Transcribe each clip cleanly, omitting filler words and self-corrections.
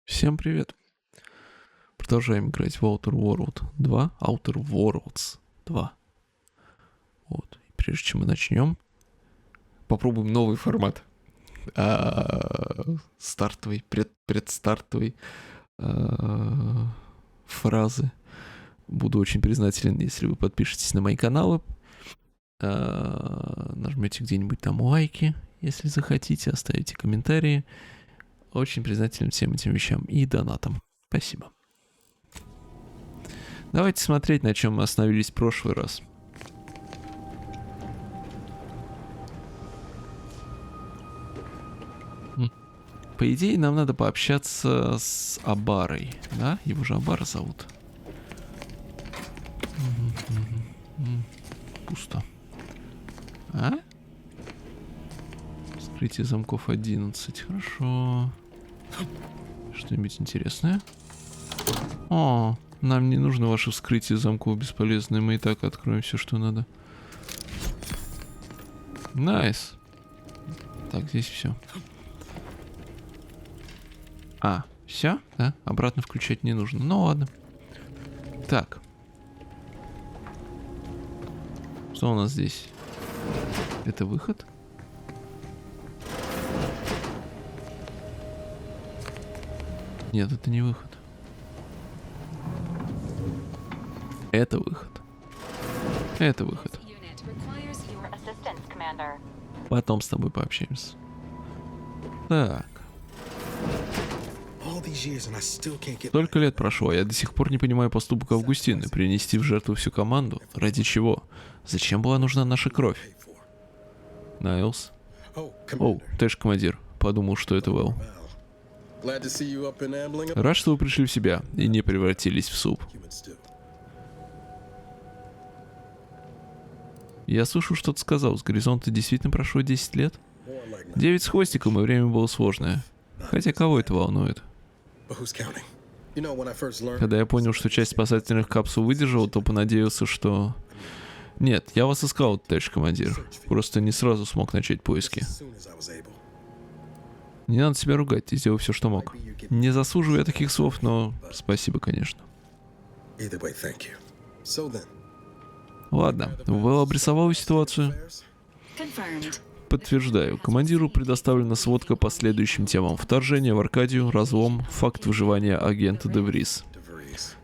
Всем привет! Продолжаем играть в Outer World 2. Outer Worlds 2. Вот. И прежде чем мы начнем, попробуем новый формат. Стартовый, предстартовый фразы. Буду очень признателен, если вы подпишетесь на мои каналы. Нажмете где-нибудь там лайки, если захотите, оставите комментарии. Очень признателен всем этим вещам и донатам. Спасибо. Давайте смотреть, на чем мы остановились в прошлый раз. По идее, нам надо пообщаться с Абарой, да? Его же Абара зовут. Пусто. А? Вскрытие замков 11. Хорошо. Что-нибудь интересное? О, нам не нужно ваше вскрытие замков бесполезное. Мы и так откроем все, что надо. Найс. Так, здесь все. Все? Да? Обратно включать не нужно. Ну ладно. Так. Что у нас здесь? Это выход? Нет, это не выход. Это выход. Это выход. Потом с тобой пообщаемся. Так. Столько лет прошло, а я до сих пор не понимаю поступок Августины. Принести в жертву всю команду? Ради чего? Зачем была нужна наша кровь? Найлс. Оу, ты ж командир. Подумал, что это Вэл. Рад, что вы пришли в себя и не превратились в суп. Я слышу, что ты сказал. С горизонта действительно прошло 10 лет? 9 с хвостиком, и время было сложное. Хотя кого это волнует? Когда я понял, что часть спасательных капсул выдержала, то понадеялся, что... Нет, я вас искал, товарищ командир. Просто не сразу смог начать поиски. Не надо себя ругать, ты сделал все, что мог. Не заслуживаю я таких слов, но спасибо, конечно. Ладно, Вэл обрисовал ситуацию. Подтверждаю. Командиру предоставлена сводка по следующим темам. Вторжение в Аркадию, разлом, факт выживания агента Деврис.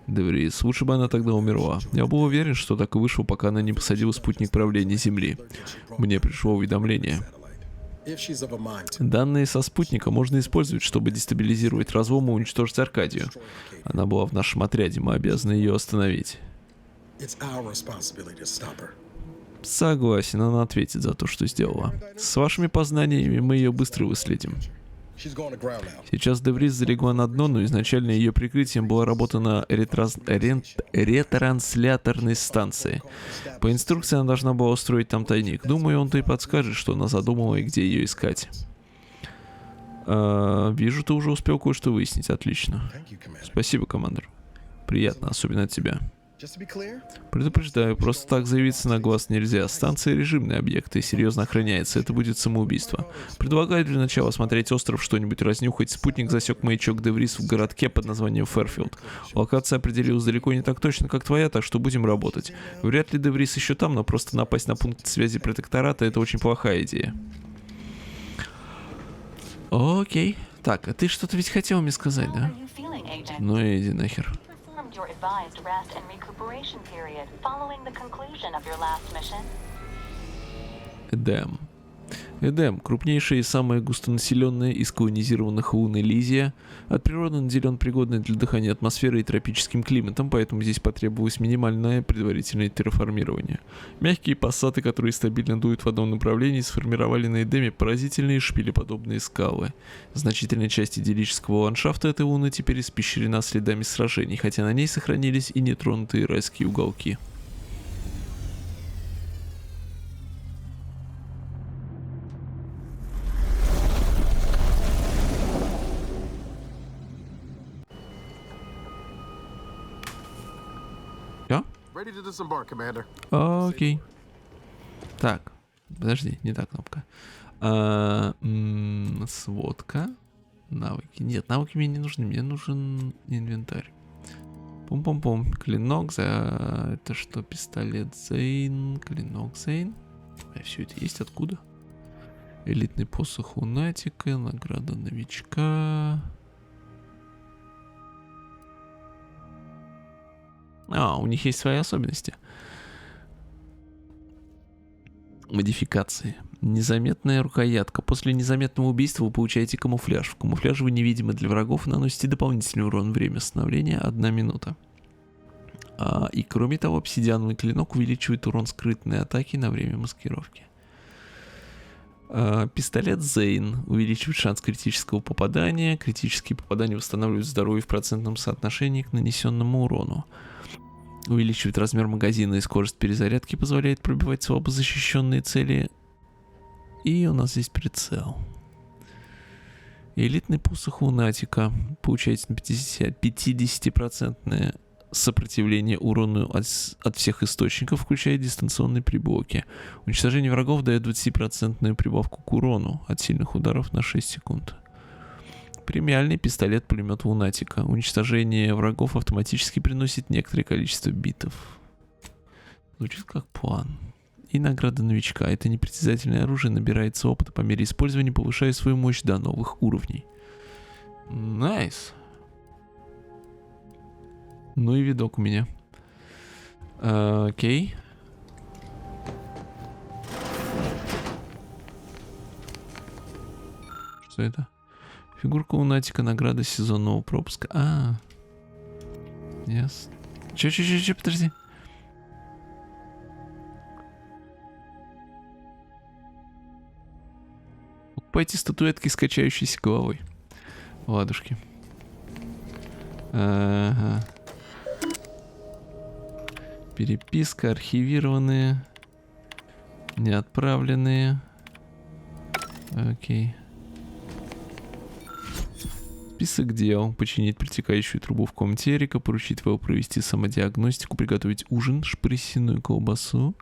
Деврис. Лучше бы она тогда умерла. Я был уверен, что так и вышло, пока она не посадила спутник правления Земли. Мне пришло уведомление. Данные со спутника можно использовать, чтобы дестабилизировать разлом и уничтожить Аркадию. Она была в нашем отряде, мы обязаны ее остановить. Согласен, она ответит за то, что сделала. С вашими познаниями мы ее быстро выследим. Сейчас Деврис залегла на дно, но изначально ее прикрытием была работа на ретрансляторной станции. По инструкции она должна была устроить там тайник. Думаю, он-то и подскажет, что она задумала и где ее искать. Вижу, ты уже успел кое-что выяснить. Отлично. Спасибо, командир. Приятно, особенно от тебя. Предупреждаю, просто так заявиться на глаз нельзя. Станция режимный объект и серьезно охраняется. Это будет самоубийство. Предлагаю для начала осмотреть остров, что-нибудь разнюхать. Спутник засек маячок Деврис в городке под названием Фэрфилд. Локация определилась далеко не так точно, как твоя, так что будем работать. Вряд ли Деврис еще там, но просто напасть на пункт связи протектората — это очень плохая идея. Окей. Так, а ты что-то ведь хотел мне сказать, да? Ну иди нахер. Your advised rest and recuperation period following the conclusion of your last mission. Эдем. Эдем — крупнейшая и самая густонаселенная из колонизированных лун Элизия. От природы наделен пригодной для дыхания атмосферой и тропическим климатом, поэтому здесь потребовалось минимальное предварительное терраформирование. Мягкие пассаты, которые стабильно дуют в одном направлении, сформировали на Эдеме поразительные шпилеподобные скалы. Значительная часть идиллического ландшафта этой луны теперь испещрена следами сражений, хотя на ней сохранились и нетронутые райские уголки. Окей. Так, подожди, не та кнопка. Сводка. Навыки. Нет, навыки мне не нужны. Мне нужен инвентарь. Пум-пум-пум. Клинок за... Это что? Пистолет Зейн. Клинок Зейн. А все это есть откуда? Элитный посох лунатика. Награда новичка. У них есть свои особенности. Модификации. Незаметная рукоятка. После незаметного убийства вы получаете камуфляж. В камуфляже вы невидимы для врагов и наносите дополнительный урон. Время становления 1 минута. И кроме того, обсидиановый клинок увеличивает урон скрытной атаки на время маскировки. Пистолет Зейн увеличивает шанс критического попадания. Критические попадания восстанавливают здоровье в процентном соотношении к нанесенному урону. Увеличивает размер магазина и скорость перезарядки, позволяет пробивать слабо защищенные цели. И у нас есть прицел. Элитный посох лунатика. Получаете на 50% сопротивление урону от всех источников, включая дистанционные приблоки. Уничтожение врагов дает 20% прибавку к урону от сильных ударов на 6 секунд. Премиальный пистолет-пулемет лунатика. Уничтожение врагов автоматически приносит некоторое количество битов. Звучит как план. И награда новичка. Это непритязательное оружие набирается опыта по мере использования, повышая свою мощь до новых уровней. Найс. Ну и видок у меня. Окей. Что это? Фигурка лунатика, награда сезонного пропуска. Ясно. Че, подожди. Покупайте статуэтки с качающейся головой. Ладушки. Ага. Переписка, архивированные. Неотправленные. Окей. Список дел. Починить протекающую трубу в комнате Эрика, поручить ВЛ провести самодиагностику, приготовить ужин, шпрысиную колбасу.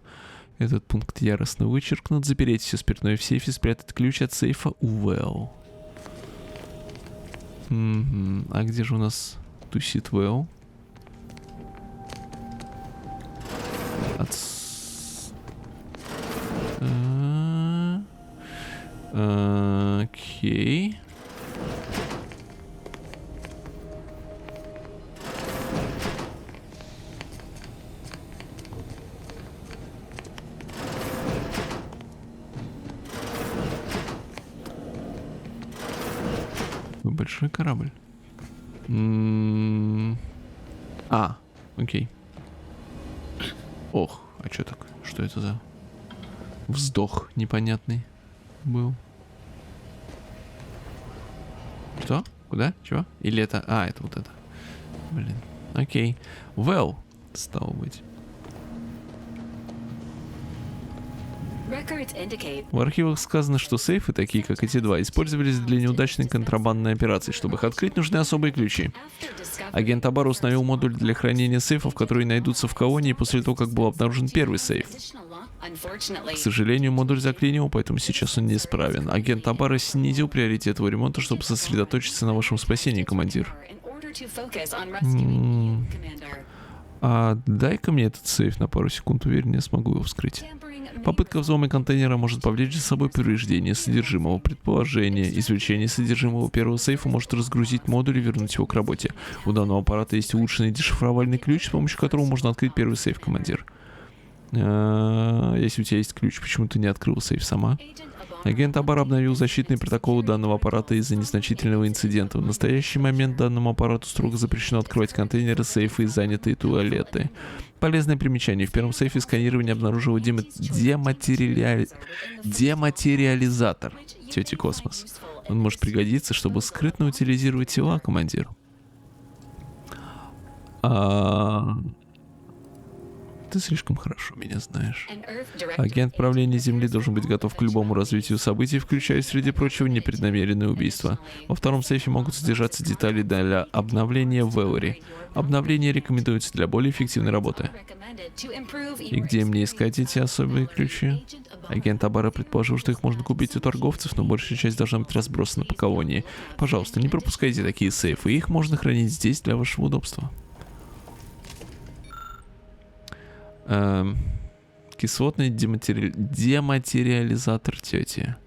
Этот пункт яростно вычеркнут. Запереть все спиртное в сейфе, спрятать ключ от сейфа у ВЛ. А где же у нас тусит ВЛ? Окей. Большой корабль. Окей. Ох, а что так? Что это за вздох непонятный был? Что? Куда? Чего? Или это... это вот это. Блин. Окей. Well, стало быть. В архивах сказано, что сейфы, такие как эти два, использовались для неудачной контрабандной операции. Чтобы их открыть, нужны особые ключи. Агент Абар установил модуль для хранения сейфов, которые найдутся в колонии после того, как был обнаружен первый сейф. К сожалению, модуль заклинил, поэтому сейчас он неисправен. Агент Абара снизил приоритет его ремонта, чтобы сосредоточиться на вашем спасении, командир. Дай-ка мне этот сейф на пару секунд, уверен, я смогу его вскрыть. Попытка взлома контейнера может повлечь за собой повреждение содержимого. Предположение. Извлечение содержимого первого сейфа может разгрузить модуль и вернуть его к работе. У данного аппарата есть улучшенный дешифровальный ключ, с помощью которого можно открыть первый сейф, командир. Если у тебя есть ключ, почему ты не открыл сейф сама? Агент Абар обновил защитные протоколы данного аппарата из-за незначительного инцидента. В настоящий момент данному аппарату строго запрещено открывать контейнеры, сейфы и занятые туалеты. Полезное примечание. В первом сейфе сканирование обнаружило дематериализатор тети Космос. Он может пригодиться, чтобы скрытно утилизировать тела, командир. Ты слишком хорошо меня знаешь. Агент правления Земли должен быть готов к любому развитию событий, включая, среди прочего, непреднамеренные убийства. Во втором сейфе могут содержаться детали для обновления Вэлори. Обновление рекомендуется для более эффективной работы. И где мне искать эти особые ключи? Агент Абара предположил, что их можно купить у торговцев, но большая часть должна быть разбросана по колонии. Пожалуйста, не пропускайте такие сейфы, их можно хранить здесь для вашего удобства. Кислотный дематериализатор тети.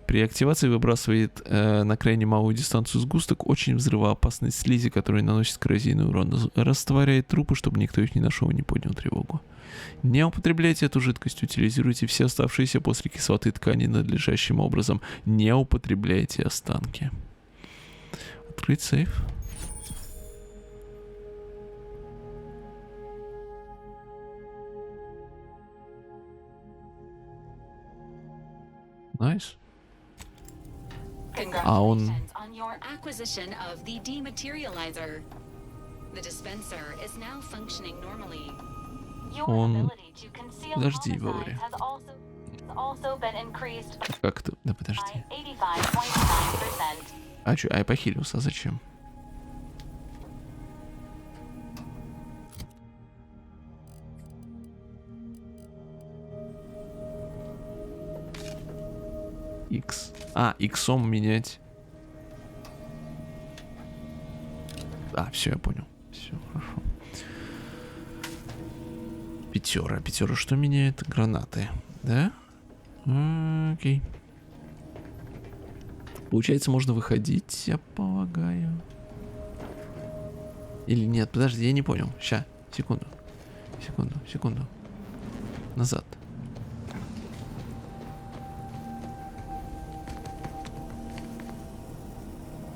При активации выбрасывает на крайне малую дистанцию сгусток очень взрывоопасной слизи, который наносит коррозийный урон. Растворяет трупы, чтобы никто их не нашел и не поднял тревогу. Не употребляйте эту жидкость, утилизируйте все оставшиеся после кислоты ткани надлежащим образом. Не употребляйте останки. Открыть сейф. Найс. А он... Он... Подожди, Вэлори. Как это? Да подожди. А чё? А я похилился, а зачем? X. А, иксом менять. А, все, я понял. Все, хорошо. Пятера. Пятера что меняет? Гранаты. Да? Окей. Получается, можно выходить, я полагаю. Или нет? Подожди, я не понял. Ща. Секунду. Секунду. Назад.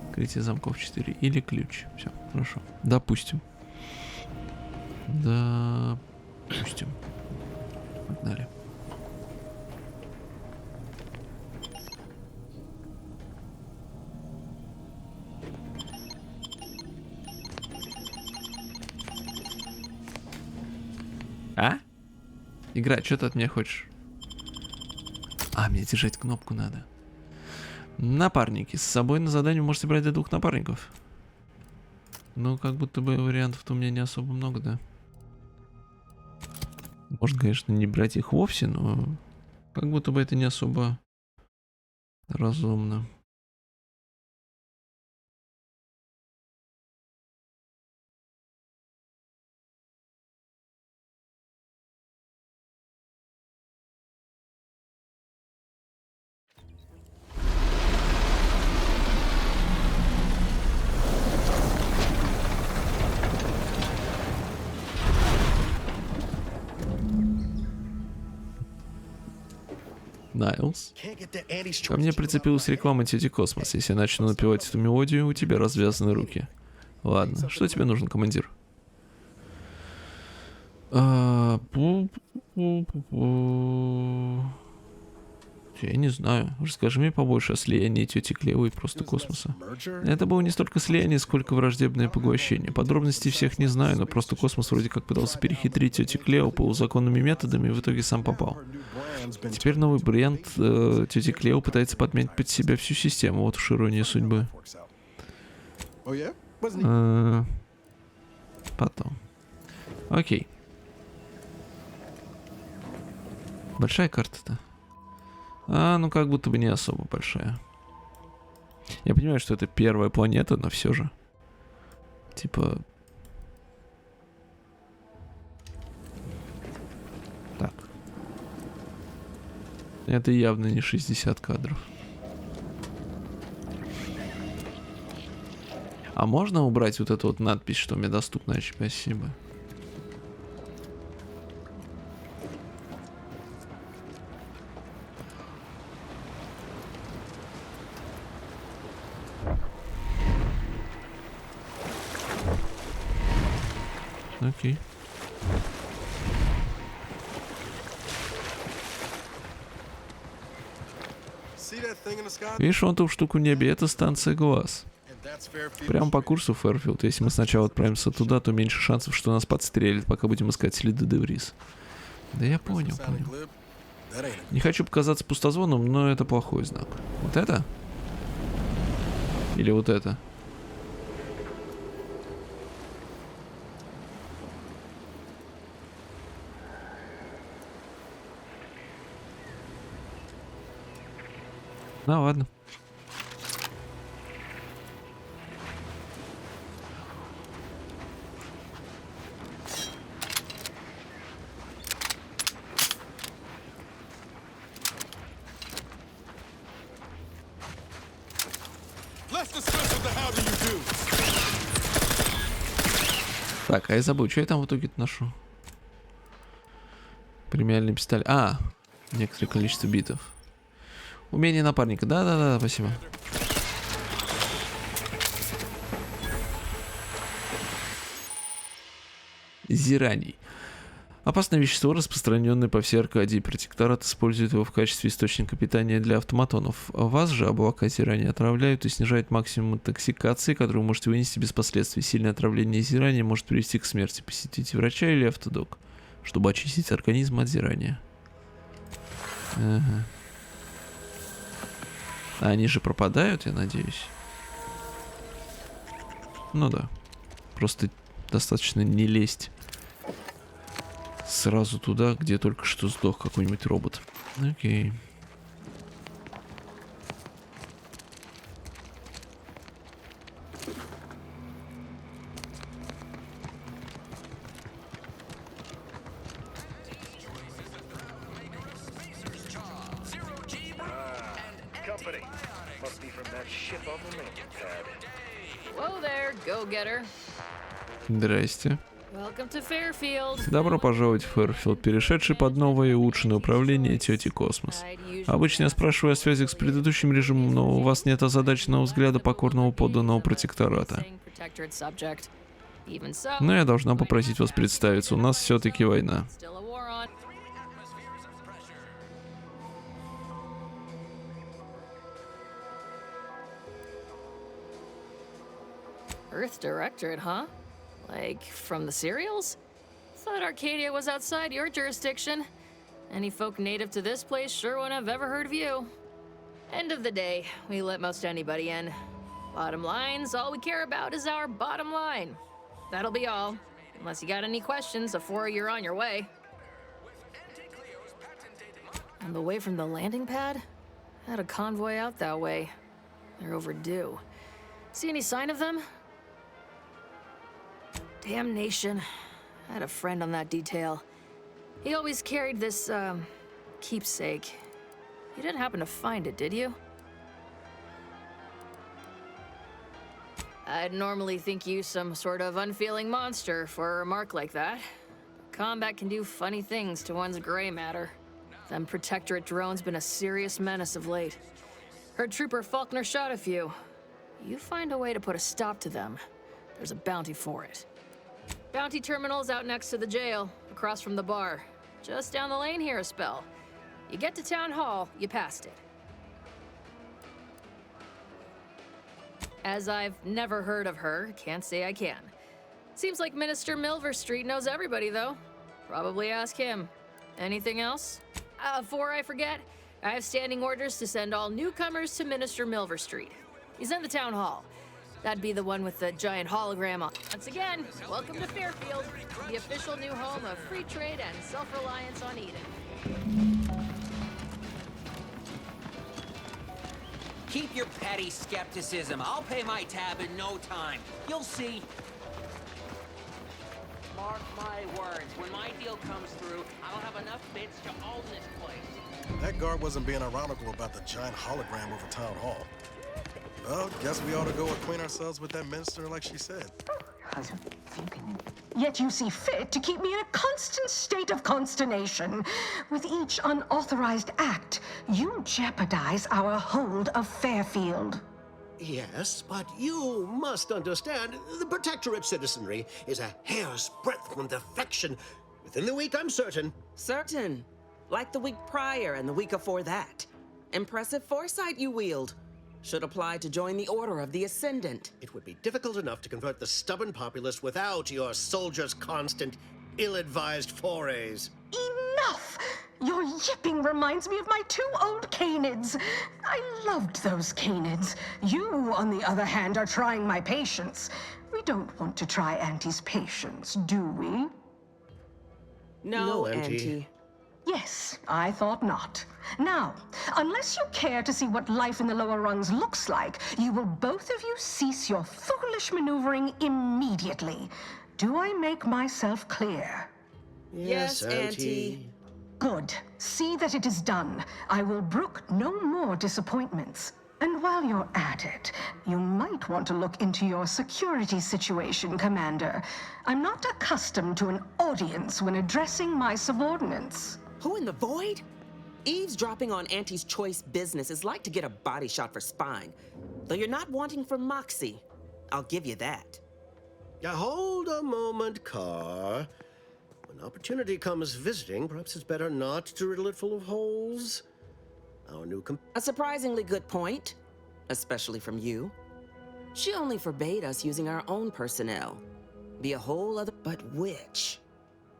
Открытие замков 4 или ключ. Все, хорошо. Допустим. Погнали. А? Игра, что ты от меня хочешь? А, мне держать кнопку надо. Напарники. С собой на задание вы можете брать до 2 напарников. Ну, как будто бы вариантов-то у меня не особо много, да? Можно, конечно, не брать их вовсе, но как будто бы это не особо разумно. Найлз. Ко мне прицепилась реклама тети Космос. Если я начну напевать эту мелодию, у тебя развязаны руки. Ладно, что тебе нужно, командир? Я не знаю. Расскажи мне побольше о слиянии тети Клевы и просто космоса. Это было не столько слияние, сколько враждебное поглощение. Подробностей всех не знаю, но просто космос вроде как пытался перехитрить тетю Клео полузаконными методами и в итоге сам попал. Теперь новый бренд тети Клео пытается подмять под себя всю систему. Вот уж ирония судьбы. Потом. Окей. Большая карта-то? Ну как будто бы не особо большая. Я понимаю, что это первая планета, но все же. Типа... Так. Это явно не 60 кадров. А можно убрать вот эту вот надпись, что мне доступно? Спасибо. Окей. Видишь, вон ту штуку в небе, это станция глаз. Прямо по курсу Фэрфилд. Если мы сначала отправимся туда, то меньше шансов, что нас подстрелят, пока будем искать следы Деврис. Да я понял. Не хочу показаться пустозвоном, но это плохой знак. Вот это? Или вот это? Ну ладно. Так, а я забыл, что я там в итоге ношу? Премиальный пистолет. А, некоторое количество битов. Умение напарника. Да, спасибо. Зираний. Опасное вещество, распространенное по всей Аркадии. Протекторат использует его в качестве источника питания для автоматонов. Вас же облака зирания отравляют и снижают максимум интоксикации, которую вы можете вынести без последствий. Сильное отравление зирания может привести к смерти. Посетите врача или автодок, чтобы очистить организм от зирания. Ага. А они же пропадают, я надеюсь. Ну да. Просто достаточно не лезть сразу туда, где только что сдох какой-нибудь робот. Окей. Здрасте. Добро пожаловать в Фэрфилд, перешедший под новое и улучшенное управление тети Космос. Обычно я спрашиваю о связях с предыдущим режимом, но у вас нет озадаченного взгляда покорного подданного протектората. Но я должна попросить вас представиться, у нас все-таки война. Earth Directorate, huh? Like, from the serials? Thought Arcadia was outside your jurisdiction. Any folk native to this place sure wouldn't have ever heard of you. End of the day, we let most anybody in. Bottom line's all we care about is our bottom line. That'll be all. Unless you got any questions before you're on your way. On the way from the landing pad? Had a convoy out that way. They're overdue. See any sign of them? Damnation. I had a friend on that detail. He always carried this, keepsake. You didn't happen to find it, did you? I'd normally think you some sort of unfeeling monster for a remark like that. Combat can do funny things to one's gray matter. Them Protectorate drones been a serious menace of late. Heard Trooper Faulkner shot a few. You find a way to put a stop to them, there's a bounty for it. Bounty terminal's out next to the jail, across from the bar. Just down the lane here a spell. You get to Town Hall, you passed it. As I've never heard of her, can't say I can. Seems like Minister Milver Street knows everybody, though. Probably ask him. Anything else? Before I forget, I have standing orders to send all newcomers to Minister Milver Street. He's in the town hall. That'd be the one with the giant hologram on. Once again, welcome to Fairfield, the official new home of free trade and self-reliance on Eden. Keep your petty skepticism. I'll pay my tab in no time. You'll see. Mark my words, when my deal comes through, I'll have enough bits to own this place. That guard wasn't being ironical about the giant hologram over town hall. Well, guess we ought to go acquaint ourselves with that minister like she said. Yet you see fit to keep me in a constant state of consternation. With each unauthorized act, you jeopardize our hold of Fairfield. Yes, but you must understand, the Protectorate citizenry is a hair's breadth from defection. Within the week, I'm certain. Certain. Like the week prior and the week before that. Impressive foresight you wield. should apply to join the Order of the Ascendant. It would be difficult enough to convert the stubborn populace without your soldiers' constant, ill-advised forays. Enough! Your yipping reminds me of my 2 old canids. I loved those canids. You, on the other hand, are trying my patience. We don't want to try Auntie's patience, do we? No, Auntie. Auntie. Yes, I thought not. Now, unless you care to see what life in the lower rungs looks like, you will both of you cease your foolish maneuvering immediately. Do I make myself clear? Yes, Auntie. Good. See that it is done. I will brook no more disappointments. And while you're at it, you might want to look into your security situation, Commander. I'm not accustomed to an audience when addressing my subordinates. Who in the void? Eavesdropping on Auntie's choice business is like to get a body shot for spying. Though you're not wanting for moxie. I'll give you that. Hold a moment, Carr. When opportunity comes visiting, perhaps it's better not to riddle it full of holes. Our new A surprisingly good point, especially from you. She only forbade us using our own personnel. Be a whole other... But which?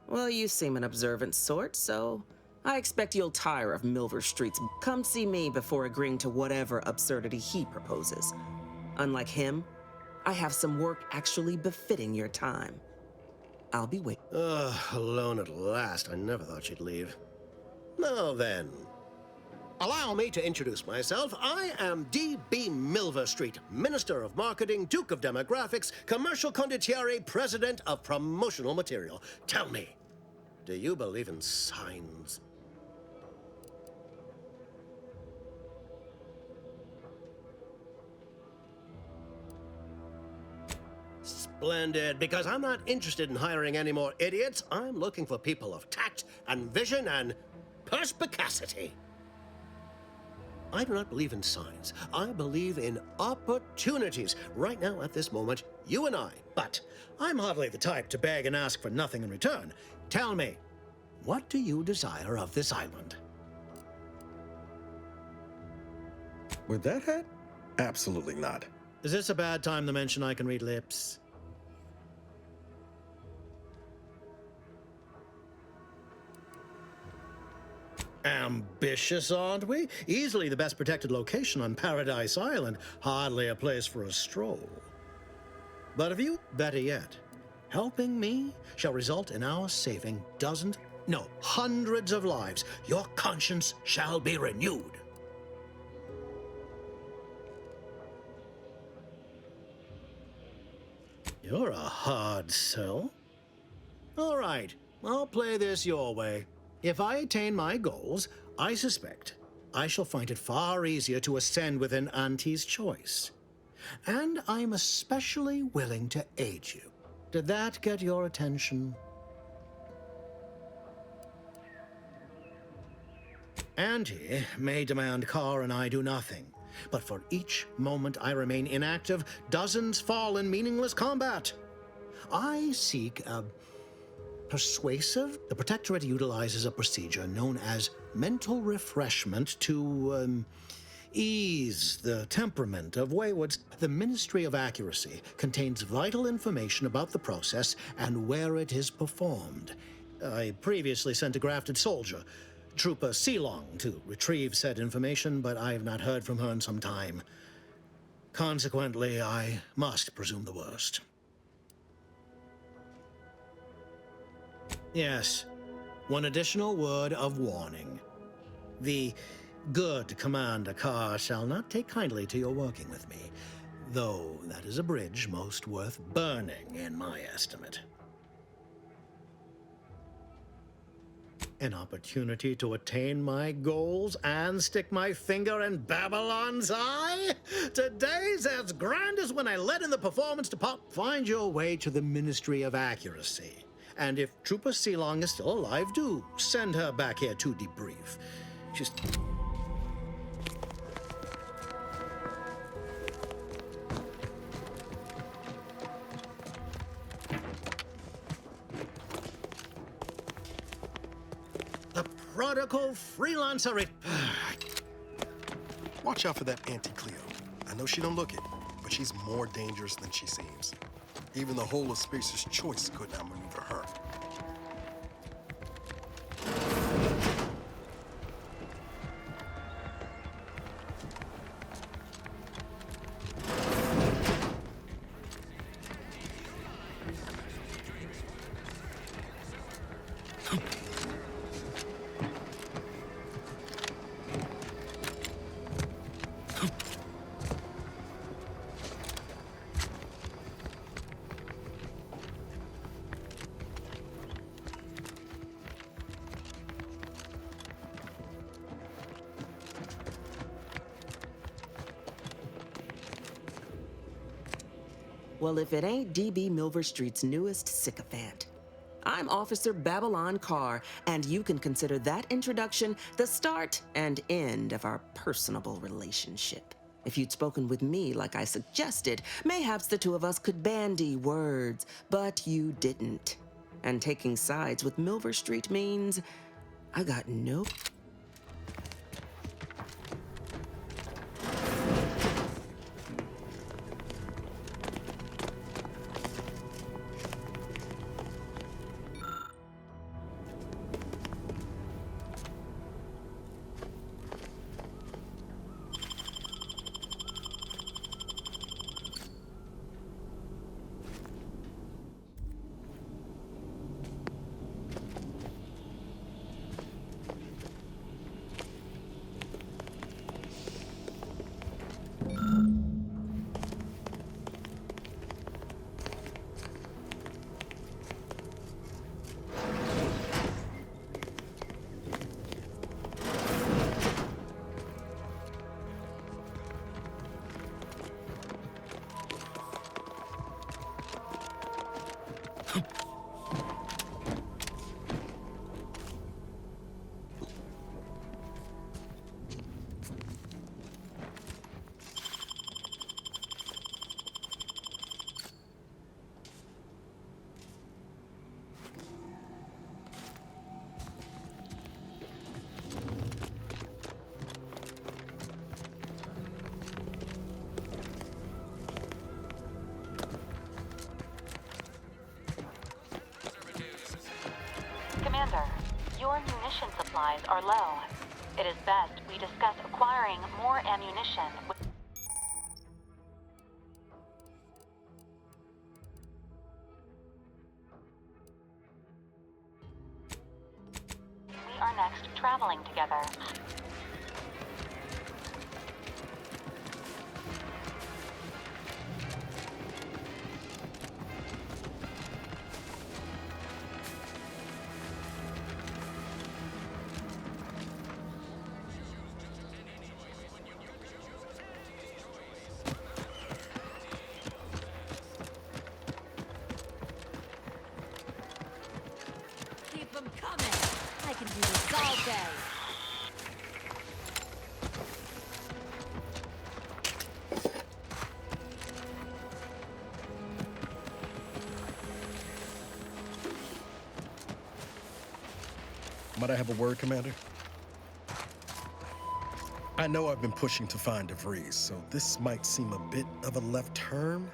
Well, you seem an observant sort, so I expect you'll tire of Milver Street's... Come see me before agreeing to whatever absurdity he proposes. Unlike him, I have some work actually befitting your time. I'll be waiting. Alone at last. I never thought she'd leave. Now then, allow me to introduce myself. I am D.B. Milver Street, Minister of Marketing, Duke of Demographics, Commercial Condottiere, President of Promotional Material. Tell me, do you believe in signs? Splendid, because I'm not interested in hiring any more idiots. I'm looking for people of tact and vision and perspicacity. I do not believe in signs. I believe in opportunities. Right now, at this moment, you and I. But I'm hardly the type to beg and ask for nothing in return. Tell me, what do you desire of this island? With that hat? Absolutely not. Is this a bad time to mention I can read lips? Ambitious, aren't we? Easily the best protected location on Paradise Island. Hardly a place for a stroll. But if you, better yet, helping me shall result in our saving dozens, no, hundreds of lives. Your conscience shall be renewed. You're a hard sell. All right, I'll play this your way. If I attain my goals, I suspect I shall find it far easier to ascend within Auntie's choice. And I'm especially willing to aid you. Did that get your attention? Auntie may demand Carr and I do nothing. But for each moment I remain inactive, dozens fall in meaningless combat. I seek a persuasive. The Protectorate utilizes a procedure known as mental refreshment to ease the temperament of waywards. The Ministry of Accuracy contains vital information about the process and where it is performed. I previously sent a grafted soldier, Trooper Sealong, to retrieve said information, but I have not heard from her in some time. Consequently, I must presume the worst. Yes, one additional word of warning. The good Commander Carr shall not take kindly to your working with me, though that is a bridge most worth burning in my estimate. An opportunity to attain my goals and stick my finger in Babylon's eye? Today's as grand as when I led in the performance to pop. Find your way to the Ministry of Accuracy. And if Trooper Sealong is still alive, do send her back here to debrief. She's... The prodigal freelancer. Watch out for that Auntie Cleo. know she don't look it, but she's more dangerous than she seems. Even the whole of Species' choice could not maneuver her. Well, if it ain't DB Milver Street's newest sycophant. I'm Officer Babylon Carr, and you can consider that introduction the start and end of our personable relationship. If you'd spoken with me like I suggested, mayhaps the two of us could bandy words, but you didn't. And taking sides with Milver Street means I got no... Commander, your munition supplies are low. It is best we discuss acquiring more ammunition. We are next traveling together. Keep them coming. I can do this all day. Might I have a word, Commander? I know I've been pushing to find DeVries, so this might seem a bit of a left turn,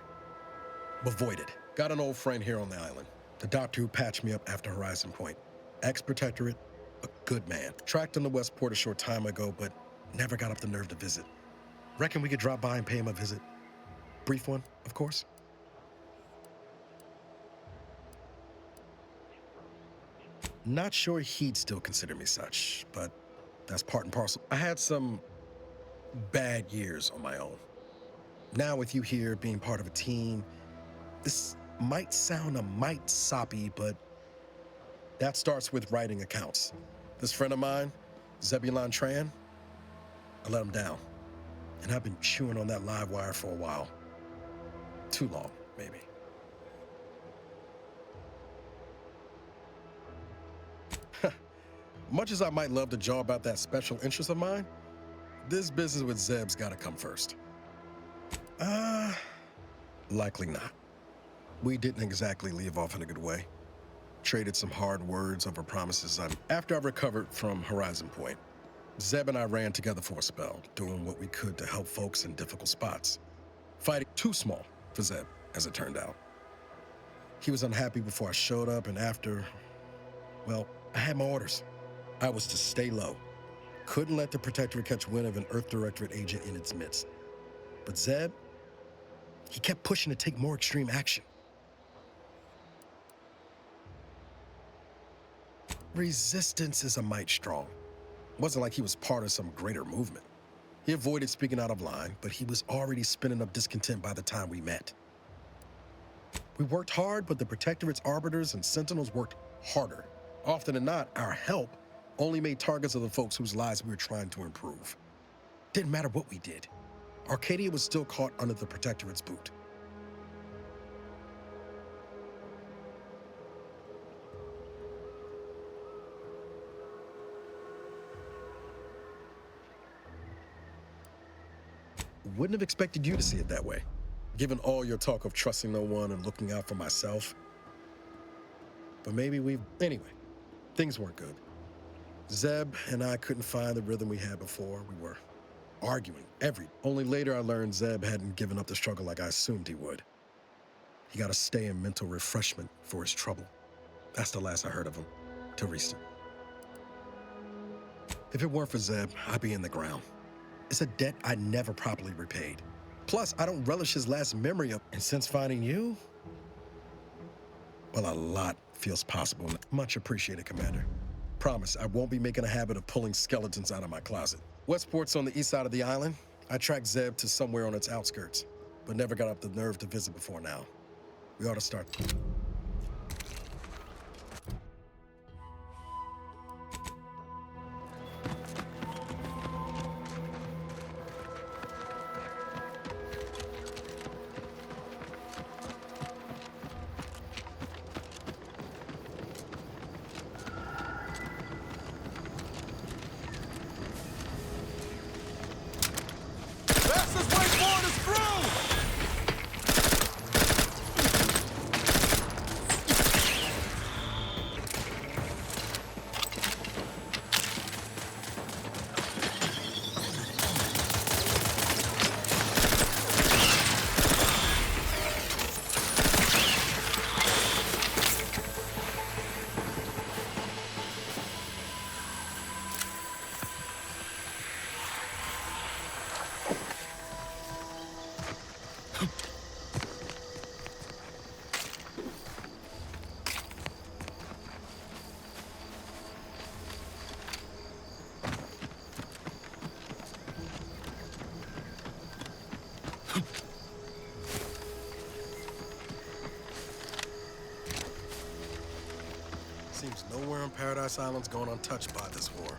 but voided. Got an old friend here on the island. The doctor who patched me up after Horizon Point. Ex-protectorate, a good man. Tracked in the Westport a short time ago, but never got up the nerve to visit. Reckon we could drop by and pay him a visit. Brief one, of course. Not sure he'd still consider me such, but that's part and parcel. I had some bad years on my own. Now with you here being part of a team, this might sound a mite soppy, but that starts with writing accounts. This friend of mine, Zebulon Tran, I let him down. And I've been chewing on that live wire for a while. Too long, maybe. Much as I might love to jaw about that special interest of mine, this business with Zeb's gotta come first. Likely not. We didn't exactly leave off in a good way. Traded some hard words over promises after I recovered from Horizon Point. Zeb and I ran together for a spell, doing what we could to help folks in difficult spots. Fighting too small for Zeb, as it turned out. He was unhappy before I showed up, and after, well, I had my orders. I was to stay low. Couldn't let the Protectorate catch wind of an Earth Directorate agent in its midst. But Zeb, he kept pushing to take more extreme action. Resistance is a might strong. It wasn't like he was part of some greater movement. He avoided speaking out of line, but he was already spinning up discontent by the time we met. We worked hard, but the Protectorate's arbiters and sentinels worked harder. Often than not, our help only made targets of the folks whose lives we were trying to improve. Didn't matter what we did. Arcadia was still caught under the Protectorate's boot. Wouldn't have expected you to see it that way, given all your talk of trusting no one and looking out for myself. But maybe anyway, things weren't good. Zeb and I couldn't find the rhythm we had before. We were arguing Only later I learned Zeb hadn't given up the struggle like I assumed he would. He got to stay in mental refreshment for his trouble. That's the last I heard of him, till recent. If it weren't for Zeb, I'd be in the ground. It's a debt I never properly repaid. Plus, I don't relish his last memory of, and since finding you, well, a lot feels possible. Much appreciated, Commander. Promise, I won't be making a habit of pulling skeletons out of my closet. Westport's on the east side of the island. I tracked Zeb to somewhere on its outskirts, but never got up the nerve to visit before now. We ought to start. Seems nowhere on Paradise Island's gone untouched by this war.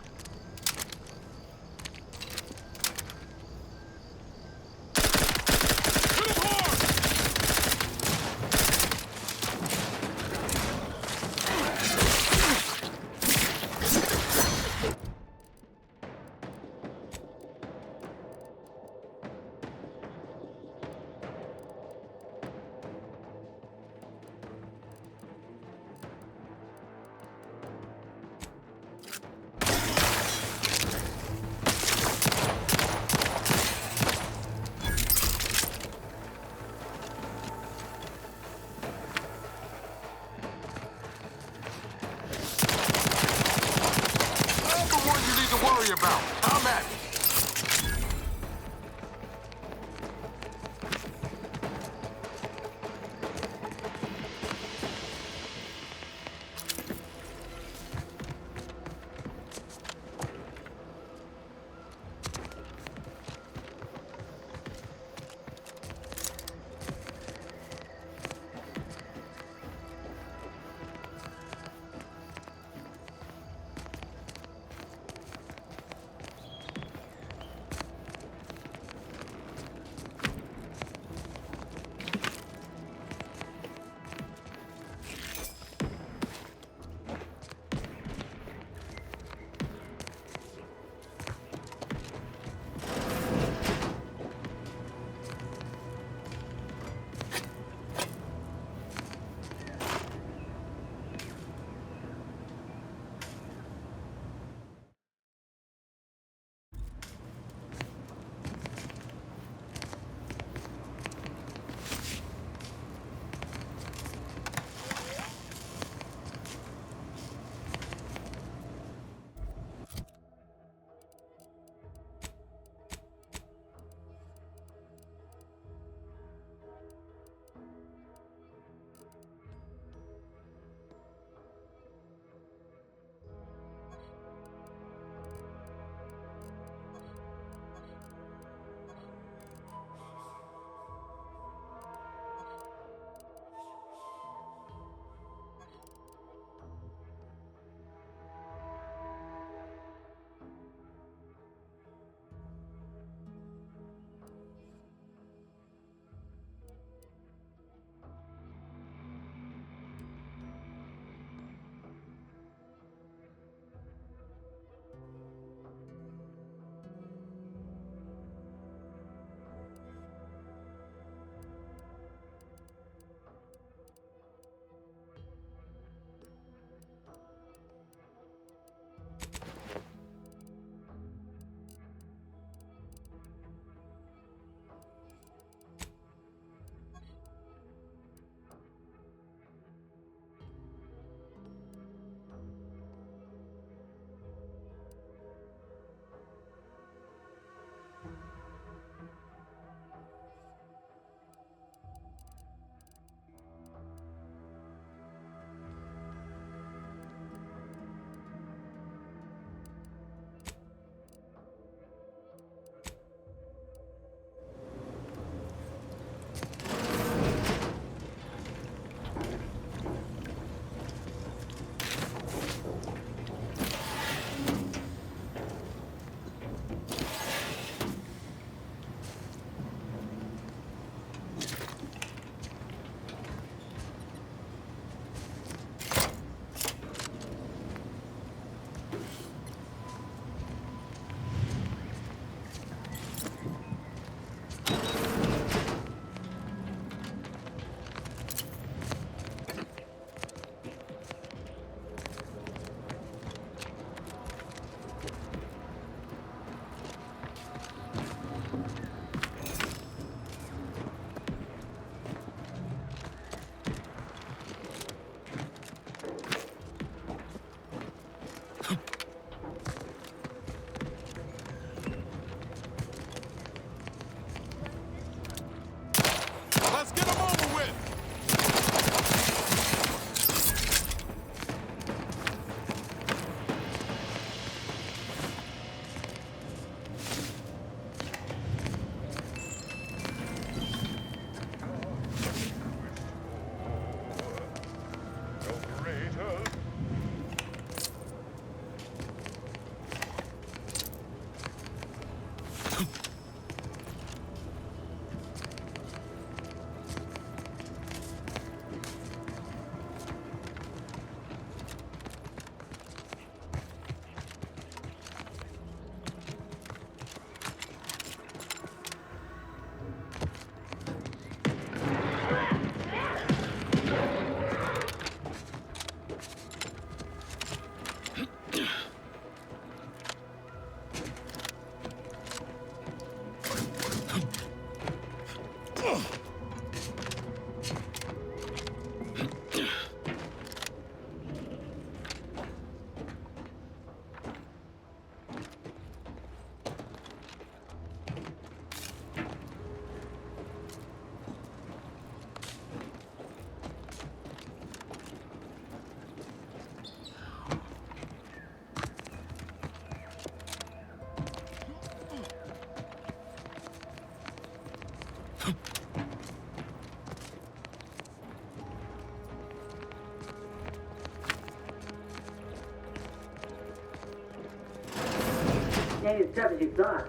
ain't as tough as you thought.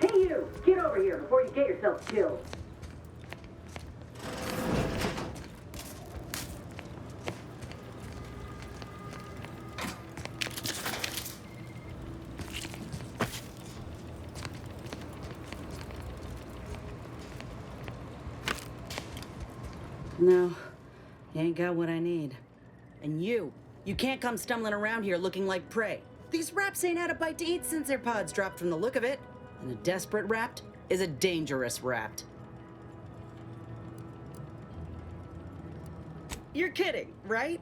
Hey you! Get over here before you get yourself killed. No, you ain't got what I need. And you can't come stumbling around here looking like prey. These raps ain't had a bite to eat since their pods dropped from the look of it. And a desperate rapt is a dangerous rapt. You're kidding, right?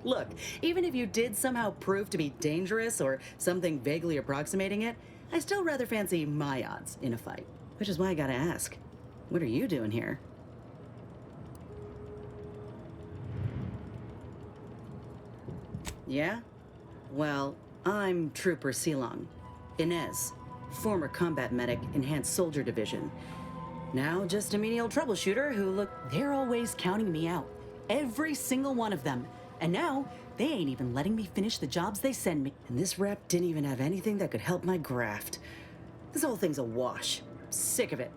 Look, even if you did somehow prove to be dangerous or something vaguely approximating it, I still rather fancy my odds in a fight. Which is why I gotta ask, what are you doing here? Yeah? Well, I'm Trooper Silong. Inez, former combat medic, Enhanced Soldier Division. Now just a menial troubleshooter who, look, they're always counting me out. Every single one of them. And now, they ain't even letting me finish the jobs they send me. And this rep didn't even have anything that could help my graft. This whole thing's a wash. Sick of it.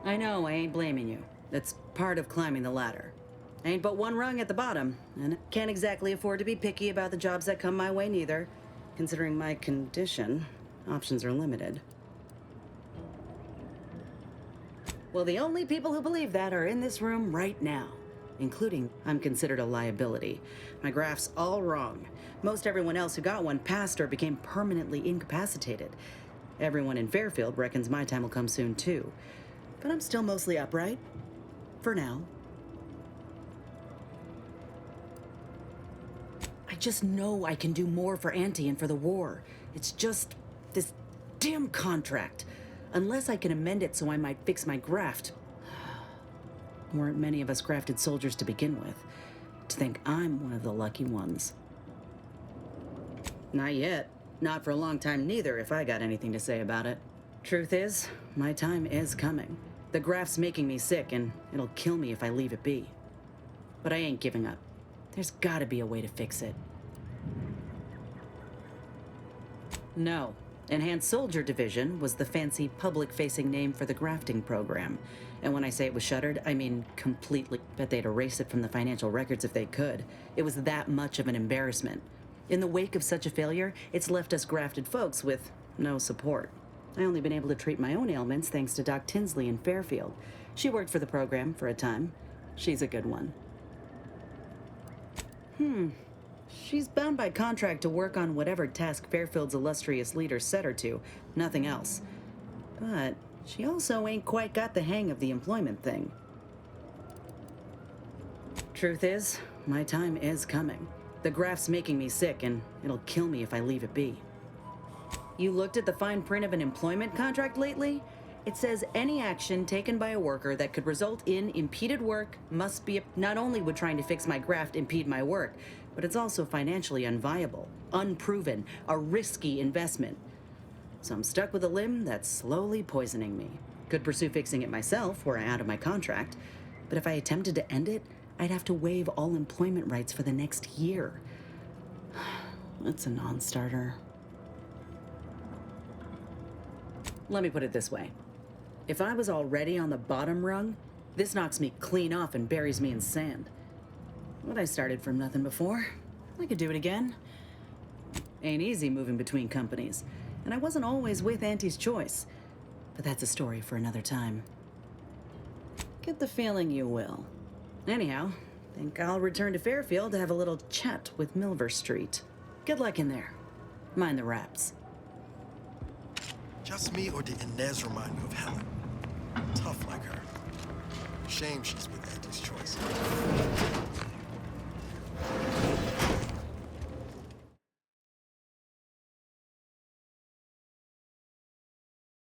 I know, I ain't blaming you. That's part of climbing the ladder. Ain't but one rung at the bottom, and I can't exactly afford to be picky about the jobs that come my way neither. Considering my condition, options are limited. Well, the only people who believe that are in this room right now. Including, I'm considered a liability. My graph's all wrong. Most everyone else who got one passed or became permanently incapacitated. Everyone in Fairfield reckons my time will come soon too. But I'm still mostly upright. For now. I just know I can do more for Auntie and for the war. It's just this damn contract. Unless I can amend it so I might fix my graft. Weren't many of us grafted soldiers to begin with. To think I'm one of the lucky ones. Not yet. Not for a long time neither, if I got anything to say about it. Truth is, my time is coming. The graft's making me sick, and it'll kill me if I leave it be. But I ain't giving up. There's gotta be a way to fix it. No. Enhanced Soldier Division was the fancy public-facing name for the grafting program. And when I say it was shuttered, I mean completely. Bet they'd erase it from the financial records if they could. It was that much of an embarrassment. In the wake of such a failure, it's left us grafted folks with no support. I only been able to treat my own ailments thanks to Doc Tinsley in Fairfield. She worked for the program for a time. She's a good one. She's bound by contract to work on whatever task Fairfield's illustrious leader set her to, nothing else. But she also ain't quite got the hang of the employment thing. Truth is, my time is coming. The graft's making me sick, and it'll kill me if I leave it be. You looked at the fine print of an employment contract lately? It says any action taken by a worker that could result in impeded work must be, not only would trying to fix my graft impede my work, but it's also financially unviable, unproven, a risky investment. So I'm stuck with a limb that's slowly poisoning me. Could pursue fixing it myself, were I out of my contract, but if I attempted to end it, I'd have to waive all employment rights for the next year. That's a non-starter. Let me put it this way. If I was already on the bottom rung, this knocks me clean off and buries me in sand. But I started from nothing before. I could do it again. Ain't easy moving between companies, and I wasn't always with Auntie's choice. But that's a story for another time. Get the feeling you will. Anyhow, think I'll return to Fairfield to have a little chat with Milver Street. Good luck in there. Mind the raps. Just me, or did Inez remind you of Helen? Tough like her. Shame she's with Auntie's choice.